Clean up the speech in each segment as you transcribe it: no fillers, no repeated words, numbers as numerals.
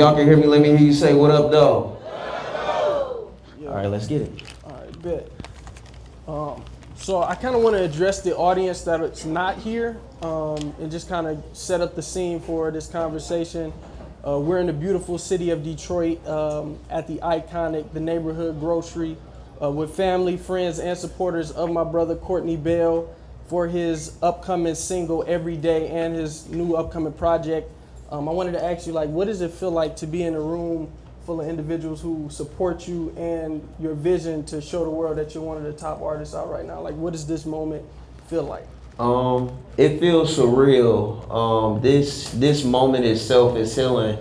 y'all can hear me, let me hear you say what up, though. Yeah. All right, let's get it. All right, bet. So I kind of want to address the audience that's not here and just kind of set up the scene for this conversation. We're in the beautiful city of Detroit at the iconic, the neighborhood grocery with family, friends, and supporters of my brother Courtney Bell for his upcoming single Every Day and his new upcoming project. I wanted to ask you, like, what does it feel like to be in a room full of individuals who support you and your vision to show the world that you're one of the top artists out right now? Like, what does this moment feel like? It feels surreal. This moment itself is healing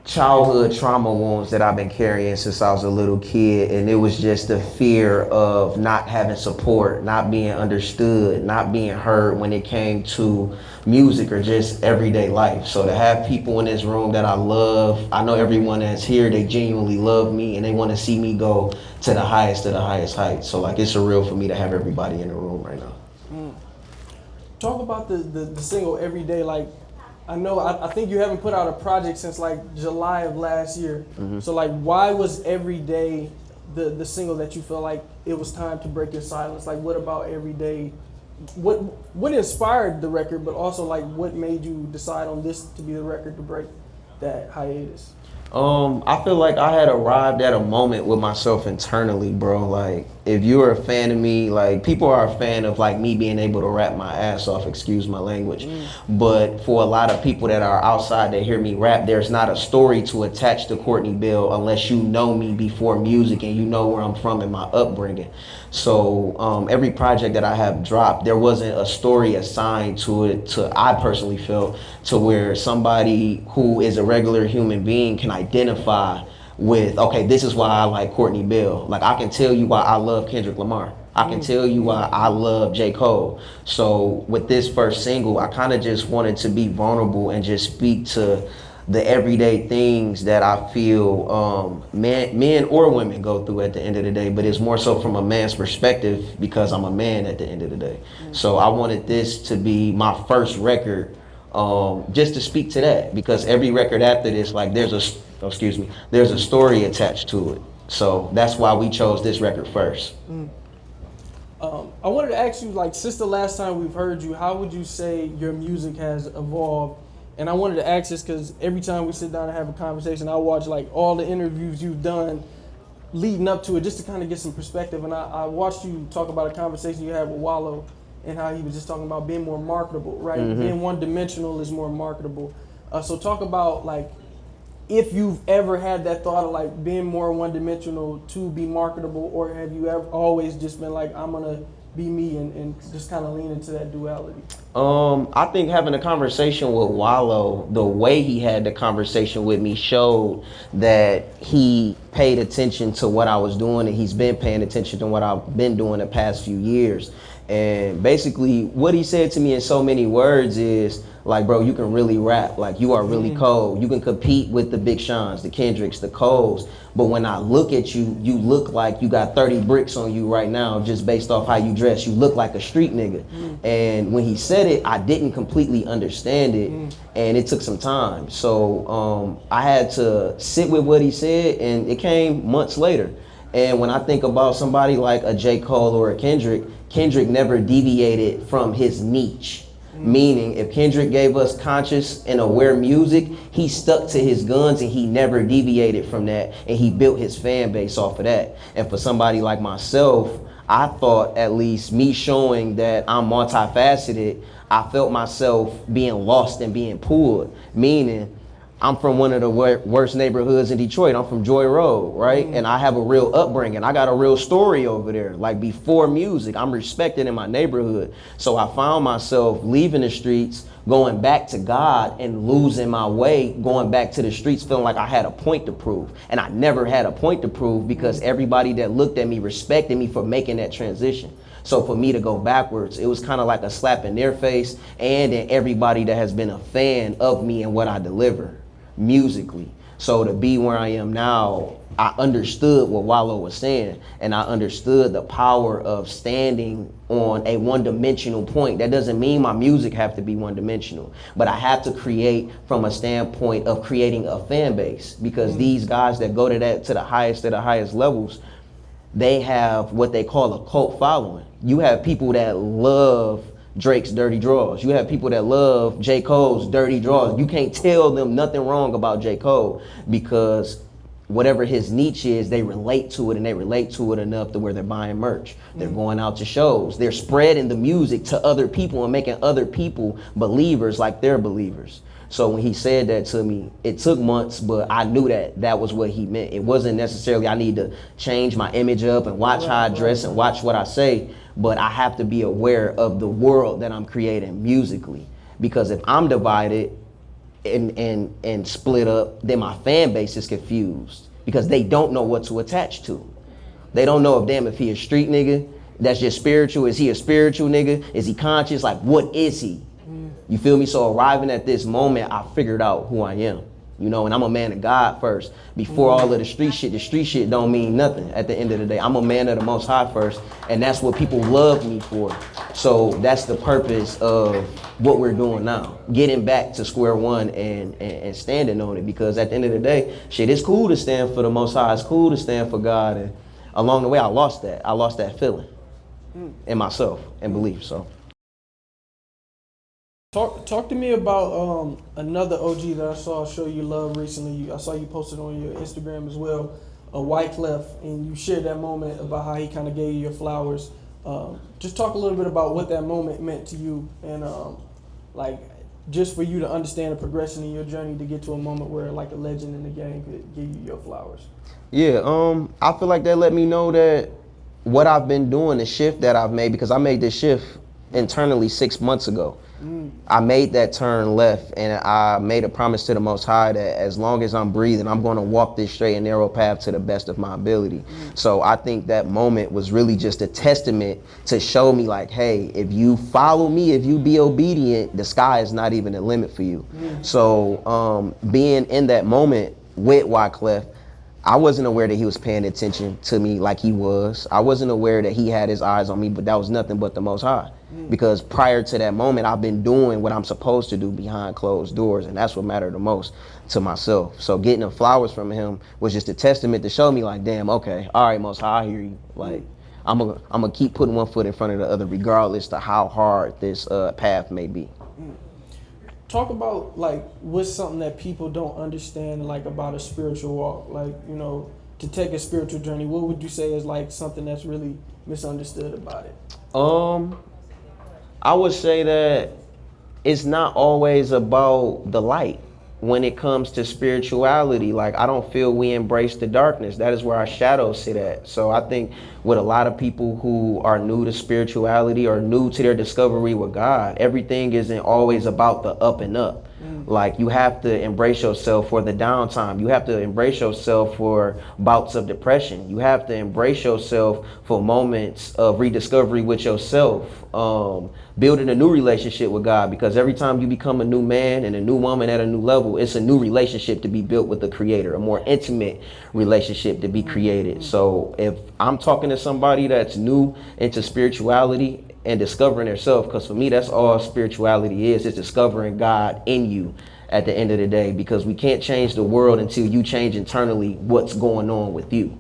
childhood trauma wounds that I've been carrying since I was a little kid, and it was just the fear of not having support, not being understood, not being heard when it came to music or just everyday life. So to have people in this room that I love, I know everyone that's here, they genuinely love me and they want to see me go to the highest of the highest heights. So like, it's surreal for me to have everybody in the room right now. Talk about the single Every Day. Like, I think you haven't put out a project since like July of last year. So like, why was Every Day the single that you felt like it was time to break your silence? Like, what about Every Day? What inspired the record, but also like what made you decide on this to be the record to break that hiatus? I feel like I had arrived at a moment with myself internally, bro. Like, if you're a fan of me, like, people are a fan of like me being able to rap my ass off, excuse my language. But for a lot of people that are outside that hear me rap, there's not a story to attach to Courtney Bell unless you know me before music and you know where I'm from and my upbringing. So every project that I have dropped, there wasn't a story assigned to it, I personally felt, to where somebody who is a regular human being can identify with, okay, this is why I like Courtney Bell. Like, I can tell you why I love Kendrick Lamar. I can tell you why I love J. Cole. So with this first single, I kind of just wanted to be vulnerable and just speak to the everyday things that I feel men or women go through at the end of the day, but it's more so from a man's perspective because I'm a man at the end of the day. So I wanted this to be my first record, just to speak to that, because every record after this, like, there's a story attached to it. So that's why we chose this record first. I wanted to ask you, like, since the last time we've heard you, how would you say your music has evolved? And I wanted to ask this because every time we sit down and have a conversation, I watch like all the interviews you've done leading up to it just to kind of get some perspective. And I watched you talk about a conversation you had with Wallow and how he was just talking about being more marketable, right? Being one-dimensional is more marketable. So talk about, like, if you've ever had that thought of like being more one-dimensional to be marketable, or have you ever always just been like, I'm gonna be me and just kind of lean into that duality? I think having a conversation with Wallow, the way he had the conversation with me showed that he paid attention to what I was doing, and he's been paying attention to what I've been doing the past few years. And basically what he said to me in so many words is, like, bro, you can really rap. Like, you are really cold. You can compete with the Big Seans, the Kendricks, the Coles. But when I look at you, you look like you got 30 bricks on you right now just based off how you dress. You look like a street nigga. And when he said it, I didn't completely understand it. And it took some time. So I had to sit with what he said, and it came months later. And when I think about somebody like a J. Cole or a Kendrick never deviated from his niche. Meaning, if Kendrick gave us conscious and aware music, he stuck to his guns and he never deviated from that, and he built his fan base off of that. And for somebody like myself, I thought, at least me showing that I'm multifaceted, I felt myself being lost and being pulled. Meaning, I'm from one of the worst neighborhoods in Detroit. I'm from Joy Road, right? And I have a real upbringing. I got a real story over there. Like, before music, I'm respected in my neighborhood. So I found myself leaving the streets, going back to God, and losing my way, going back to the streets, feeling like I had a point to prove. And I never had a point to prove because everybody that looked at me respected me for making that transition. So for me to go backwards, it was kind of like a slap in their face, and in everybody that has been a fan of me and what I deliver musically. So to be where I am now, I understood what Wallow was saying, and I understood the power of standing on a one-dimensional point. That doesn't mean my music have to be one-dimensional, but I have to create from a standpoint of creating a fan base, because these guys that go to the highest levels, they have what they call a cult following. You have people that love Drake's Dirty Draws. You have people that love J. Cole's Dirty Draws. You can't tell them nothing wrong about J. Cole, because whatever his niche is, they relate to it, and they relate to it enough to where they're buying merch. They're going out to shows. They're spreading the music to other people and making other people believers like they're believers. So when he said that to me, it took months, but I knew that that was what he meant. It wasn't necessarily I need to change my image up and watch how I dress and watch what I say, but I have to be aware of the world that I'm creating musically. Because if I'm divided and split up, then my fan base is confused, because they don't know what to attach to. They don't know if he a street nigga that's just spiritual. Is he a spiritual nigga? Is he conscious? Like, what is he? You feel me? So arriving at this moment, I figured out who I am, you know, and I'm a man of God first. Before all of the street shit don't mean nothing at the end of the day. I'm a man of the Most High first, and that's what people love me for. So that's the purpose of what we're doing now, getting back to square one and standing on it, because at the end of the day, shit, it's cool to stand for the Most High. It's cool to stand for God. And along the way, I lost that feeling in myself and belief. So. Talk to me about another OG that I saw show you love recently. I saw you posted on your Instagram as well, Wyclef, and you shared that moment about how he kind of gave you your flowers. Just talk a little bit about what that moment meant to you, and like just for you to understand the progression in your journey to get to a moment where like a legend in the game could give you your flowers. Yeah, I feel like that let me know that what I've been doing, the shift that I've made, because I made this shift internally 6 months ago. I made that turn left, and I made a promise to the Most High that as long as I'm breathing, I'm going to walk this straight and narrow path to the best of my ability. So I think that moment was really just a testament to show me like, hey, if you follow me, if you be obedient, the sky is not even a limit for you. So being in that moment with Wyclef, I wasn't aware that he was paying attention to me like he was. I wasn't aware that he had his eyes on me, but that was nothing but the Most High. Because prior to that moment, I've been doing what I'm supposed to do behind closed doors, and that's what mattered the most to myself. So getting the flowers from him was just a testament to show me like, damn, okay, all right, Most High, I hear you. Like, I'm gonna keep putting one foot in front of the other regardless to how hard this path may be. Talk about like what's something that people don't understand like about a spiritual walk, like, you know, to take a spiritual journey. What would you say is like something that's really misunderstood about it? I would say that it's not always about the light when it comes to spirituality. Like, I don't feel we embrace the darkness. That is where our shadows sit at. So I think with a lot of people who are new to spirituality or new to their discovery with God, everything isn't always about the up and up. Like, you have to embrace yourself for the downtime. You have to embrace yourself for bouts of depression. You have to embrace yourself for moments of rediscovery with yourself. Building a new relationship with God, because every time you become a new man and a new woman at a new level, it's a new relationship to be built with the Creator, a more intimate relationship to be created. So if I'm talking to somebody that's new into spirituality and discovering themselves, because for me, that's all spirituality is discovering God in you at the end of the day, because we can't change the world until you change internally what's going on with you.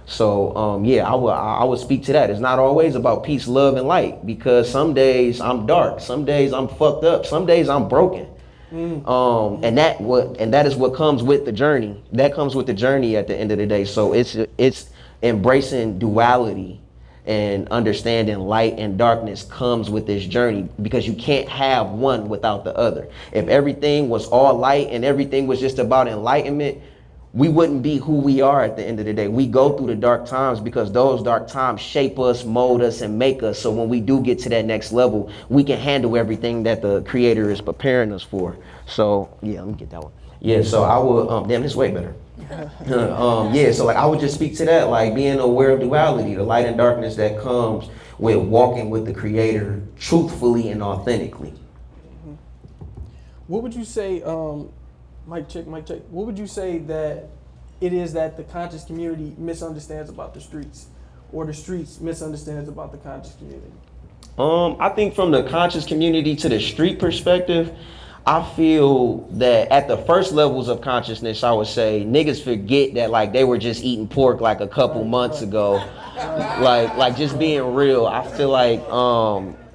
So yeah, I would speak to that. It's not always about peace, love, and light, because some days I'm dark, some days I'm fucked up, some days I'm broken. And that is what comes with the journey. That comes with the journey at the end of the day. So it's embracing duality and understanding light and darkness comes with this journey, because you can't have one without the other. If everything was all light and everything was just about enlightenment, we wouldn't be who we are at the end of the day. We go through the dark times because those dark times shape us, mold us, and make us. So when we do get to that next level, we can handle everything that the Creator is preparing us for. So yeah, let me get that one. Yeah, so I will, damn, this is way better. Yeah, so like I would just speak to that, like being aware of duality, the light and darkness that comes with walking with the Creator truthfully and authentically. What would you say, Mic check, mic check. What would you say that it is that the conscious community misunderstands about the streets, or the streets misunderstands about the conscious community? I think from the conscious community to the street perspective, I feel that at the first levels of consciousness, I would say niggas forget that like they were just eating pork like a couple months ago. Like just being real, I feel like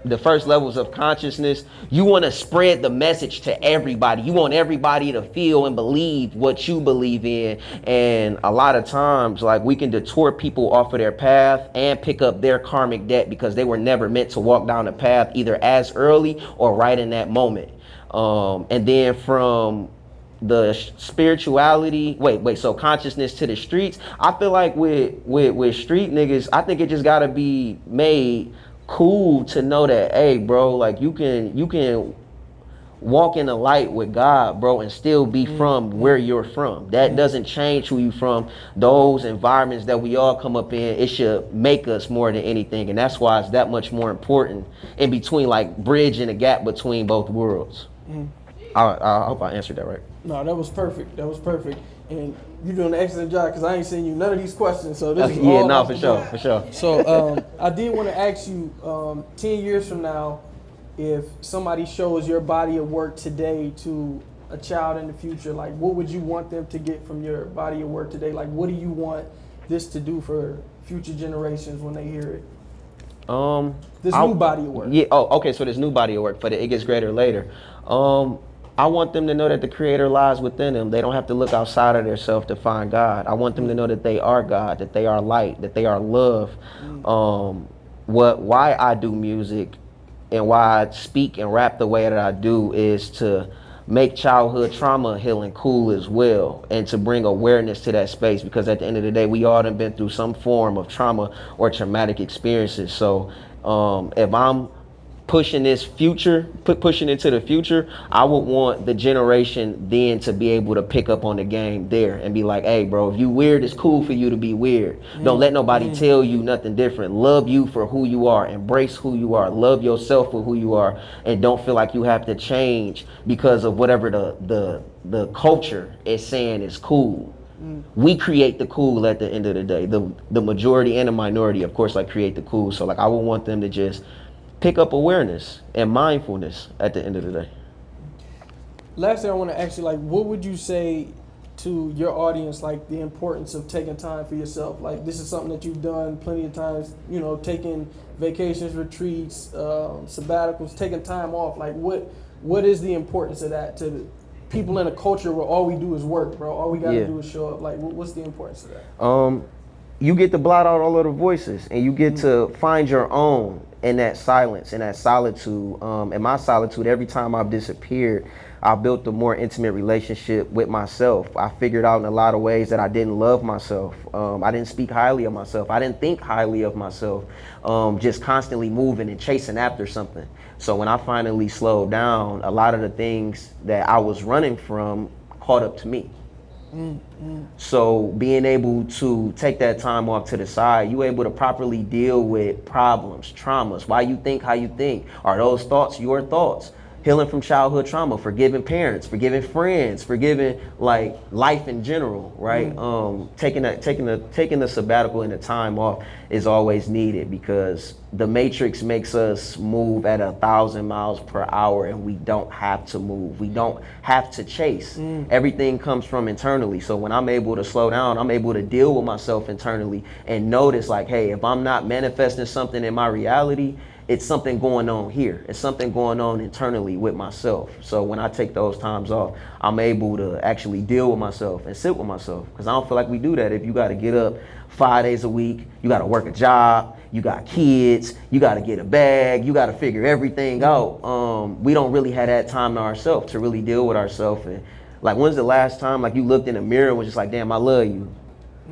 the first levels of consciousness, you want to spread the message to everybody. You want everybody to feel and believe what you believe in. And a lot of times, like, we can detour people off of their path and pick up their karmic debt because they were never meant to walk down the path either as early or right in that moment. And then from the spirituality, so consciousness to the streets, I feel like with street niggas, I think it just gotta be made cool to know that, hey bro, like you can walk in the light with God, bro, and still be from where you're from. That doesn't change who you from. Those environments that we all come up in, it should make us more than anything. And that's why it's that much more important in between, like bridging the gap between both worlds. I hope I answered that right. No, that was perfect. That was perfect. And you're doing an excellent job because I ain't seen you none of these questions. So this is Yeah, all no, off for the sure, dome. for sure. So I did want to ask you, 10 years from now, if somebody shows your body of work today to a child in the future, like what would you want them to get from your body of work today? Like what do you want this to do for future generations when they hear it? This new body of work. Yeah. Oh, okay. So this new body of work, but it gets greater later. I want them to know that the Creator lies within them. They don't have to look outside of themselves to find God. I want them to know that they are God, that they are light, that they are love. Why I do music and why I speak and rap the way that I do is to make childhood trauma healing cool as well, and to bring awareness to that space, because at the end of the day, we all done been through some form of trauma or traumatic experiences. So if I'm pushing this future, pushing into the future, I would want the generation then to be able to pick up on the game there and be like, hey bro, if you weird, it's cool for you to be weird. Don't let nobody tell you nothing different. Love you for who you are, embrace who you are, love yourself for who you are, and don't feel like you have to change because of whatever the culture is saying is cool. We create the cool at the end of the day. The majority and the minority, of course, like create the cool. So like I would want them to just pick up awareness and mindfulness at the end of the day. Last thing I want to ask you, like, what would you say to your audience, like the importance of taking time for yourself? Like, this is something that you've done plenty of times, you know, taking vacations, retreats, sabbaticals, taking time off. Like, what is the importance of that to people in a culture where all we do is work, bro? All we got to do is show up. Like, what's the importance of that? You get to blot out all of the voices, and you get to find your own in that silence, in that solitude. In my solitude, every time I've disappeared, I built a more intimate relationship with myself. I figured out in a lot of ways that I didn't love myself. I didn't speak highly of myself. I didn't think highly of myself. Just constantly moving and chasing after something. So when I finally slowed down, a lot of the things that I was running from caught up to me. So being able to take that time off to the side, you able to properly deal with problems, traumas, why you think how you think. Are those thoughts your thoughts? Healing from childhood trauma, forgiving parents, forgiving friends, forgiving like life in general, right? Taking the sabbatical and the time off is always needed, because the matrix makes us move at 1,000 miles per hour, and we don't have to move. We don't have to chase. Everything comes from internally. So when I'm able to slow down, I'm able to deal with myself internally and notice like, hey, if I'm not manifesting something in my reality, it's something going on here. It's something going on internally with myself. So when I take those times off, I'm able to actually deal with myself and sit with myself, because I don't feel like we do that. If you got to get up 5 days a week, you got to work a job, you got kids, you got to get a bag, you got to figure everything out. We don't really have that time to ourselves to really deal with ourselves. And like, when's the last time like you looked in the mirror and was just like, damn, I love you.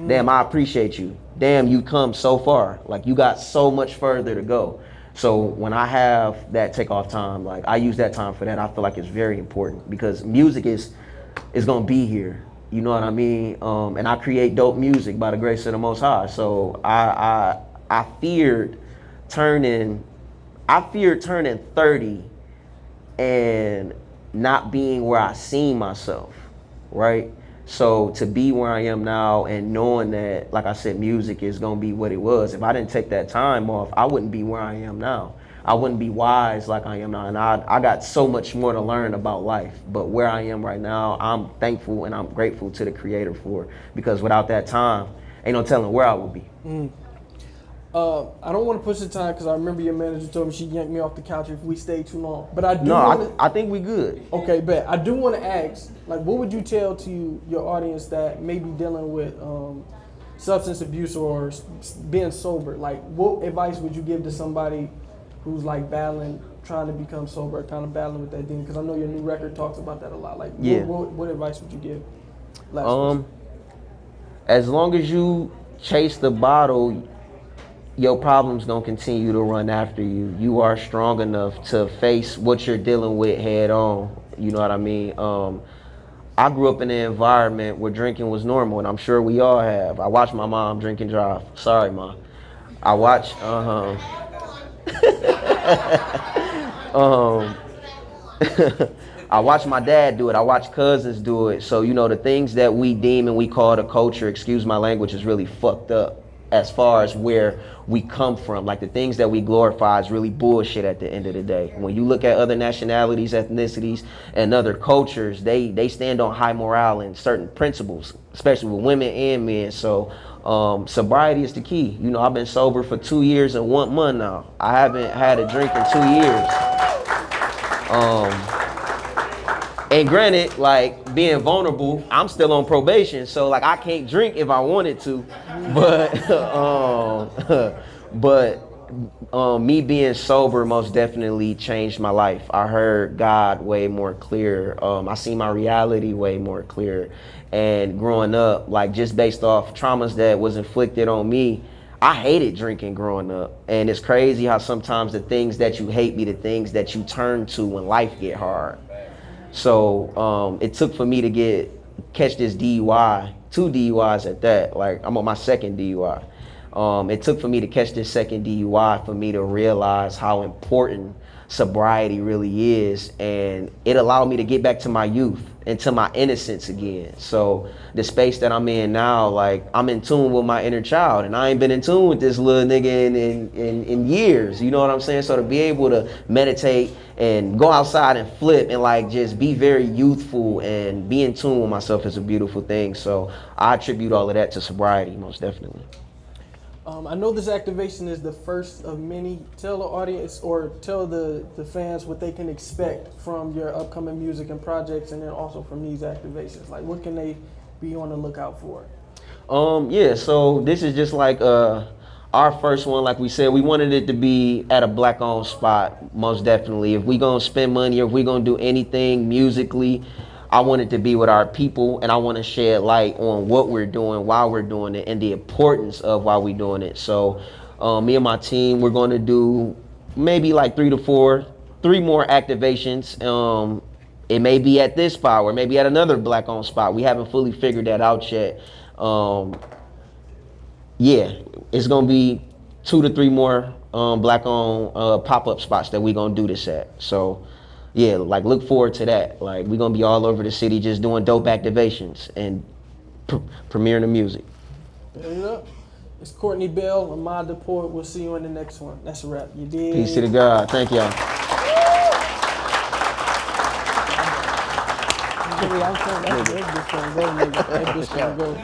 Damn, I appreciate you. Damn, you come so far. Like, you got so much further to go. So when I have that takeoff time, like I use that time for that. I feel like it's very important, because music is gonna be here. You know what I mean? And I create dope music by the grace of the Most High. So I feared turning 30 and not being where I seen myself. right? So to be where I am now and knowing that, like I said, music is gonna be what it was. If I didn't take that time off, I wouldn't be where I am now. I wouldn't be wise like I am now. And I got so much more to learn about life. But where I am right now, I'm thankful and I'm grateful to the Creator for, because without that time, ain't no telling where I would be. I don't want to push the time because I remember your manager told me she yanked me off the couch if we stay too long. But I do No, wanna, I think we good. okay, bet. I do want to ask, like, what would you tell to your audience that may be dealing with substance abuse or being sober? Like, what advice would you give to somebody who's like battling, trying to become sober, kind of battling with that demon? Because I know your new record talks about that a lot. Like, Yeah. what advice would you give? Last question. As long as you chase the bottle, your problems gonna continue to run after you. You are strong enough to face what you're dealing with head on. You know what I mean? I grew up in an environment where drinking was normal, and I'm sure we all have. I watched my mom drink and drive. Sorry, Mom. I watched. Um, I watched my dad do it. I watched cousins do it. So, you know, the things that we deem and we call the culture, excuse my language, is really fucked up as far as where we come from. Like, the things that we glorify is really bullshit at the end of the day. When you look at other nationalities, ethnicities, and other cultures, they stand on high morale and certain principles, especially with women and men. So sobriety is the key. You know, I've been sober for 2 years and 1 month now. I haven't had a drink in 2 years. And granted, like, being vulnerable, I'm still on probation, so like I can't drink if I wanted to, but me being sober most definitely changed my life. I heard God way more clear. I see my reality way more clear. And growing up, like, just based off traumas that was inflicted on me, I hated drinking growing up. And it's crazy how sometimes the things that you hate be the things that you turn to when life get hard. So it took for me to catch this DUI, 2 DUIs at that. Like, I'm on my second DUI. It took for me to catch this second DUI for me to realize how important sobriety really is, and it allowed me to get back to my youth and to my innocence again. So the space that I'm in now, like, I'm in tune with my inner child, and I ain't been in tune with this little nigga in years. You know what I'm saying? So to be able to meditate and go outside and flip and like just be very youthful and be in tune with myself is a beautiful thing. So I attribute all of that to sobriety, most definitely. I know this activation is the first of many. Tell the audience or tell the fans what they can expect from your upcoming music and projects, and then also from these activations. Like, what can they be on the lookout for? Yeah, so this is just like our first one. Like we said, we wanted it to be at a black-owned spot, most definitely. If we gonna spend money or if we gonna do anything musically, I want it to be with our people, and I want to shed light on what we're doing, why we're doing it, and the importance of why we're doing it. So me and my team, we're going to do maybe like 3 more activations. It may be at this spot or maybe at another black-owned spot. We haven't fully figured that out yet. Yeah, it's going to be 2 to 3 more black-owned pop-up spots that we're going to do this at. So yeah, like, look forward to that. Like, we're gonna be all over the city just doing dope activations and premiering the music. There you go. It's Courtney Bell, Ahmad the Poet. We'll see you in the next one. That's a wrap. You did. Peace to the God. Thank y'all. I'm saying that's gonna go. That's just gonna go.